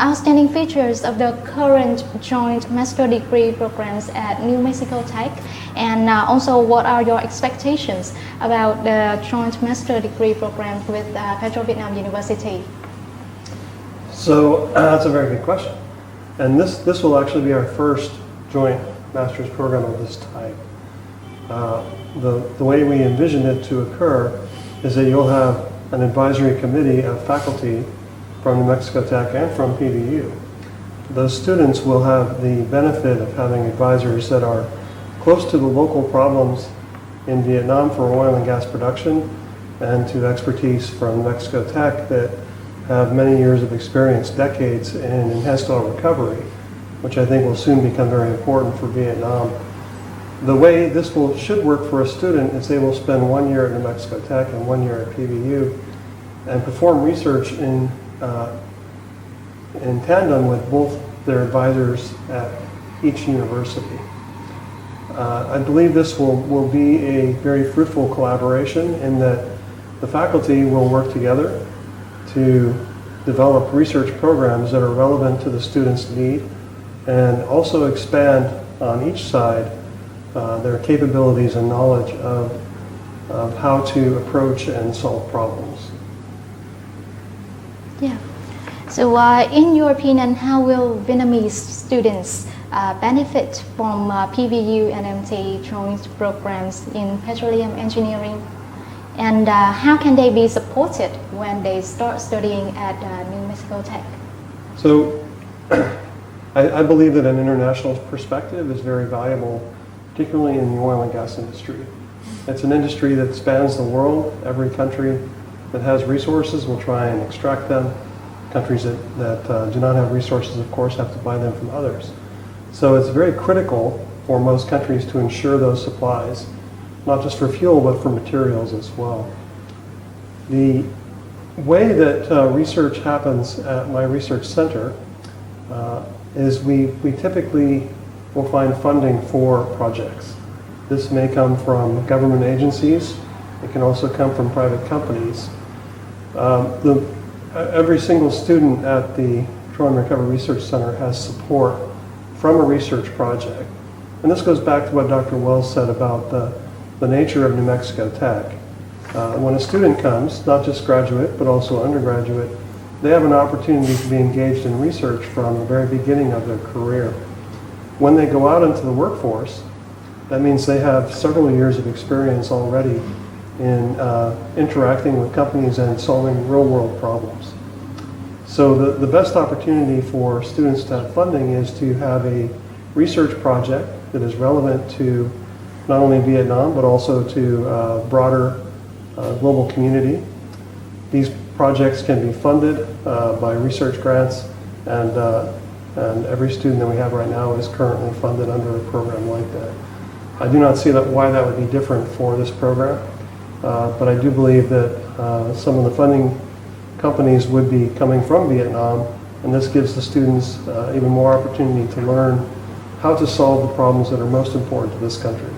outstanding features of the current joint master degree programs at New Mexico Tech, and also what are your expectations about the joint master degree program with Petro-Vietnam University? So that's a very good question. And this will actually be our first joint master's program of this type. The way we envision it to occur is that you'll have an advisory committee of faculty from New Mexico Tech and from PVU. Those students will have the benefit of having advisors that are close to the local problems in Vietnam for oil and gas production, and to expertise from New Mexico Tech that have many years of experience, decades, in enhanced oil recovery, which I think will soon become very important for Vietnam. The way this should work for a student is they will spend 1 year at New Mexico Tech and 1 year at PVU and perform research in tandem with both their advisors at each university. I believe this will be a very fruitful collaboration in that the faculty will work together to develop research programs that are relevant to the students' need and also expand on each side their capabilities and knowledge of how to approach and solve problems. Yeah. So in your opinion, how will Vietnamese students benefit from PVU and MT joint programs in petroleum engineering? And how can they be supported when they start studying at New Mexico Tech? So I believe that an international perspective is very valuable, particularly in the oil and gas industry. It's an industry that spans the world. Every country that has resources will try and extract them. Countries that do not have resources, of course, have to buy them from others. So it's very critical for most countries to ensure those supplies, not just for fuel, but for materials as well. The way that research happens at my research center is we typically will find funding for projects. This may come from government agencies. It can also come from private companies. Every single student at the Petroleum Recovery Research Center has support from a research project. And this goes back to what Dr. Wells said about the nature of New Mexico Tech. When a student comes, not just graduate, but also undergraduate, they have an opportunity to be engaged in research from the very beginning of their career. When they go out into the workforce, that means they have several years of experience already in interacting with companies and solving real-world problems. So the best opportunity for students to have funding is to have a research project that is relevant to not only Vietnam, but also to broader global community. These projects can be funded by research grants, and every student that we have right now is currently funded under a program like that. I do not see why that would be different for this program, but I do believe that some of the funding companies would be coming from Vietnam, and this gives the students even more opportunity to learn how to solve the problems that are most important to this country.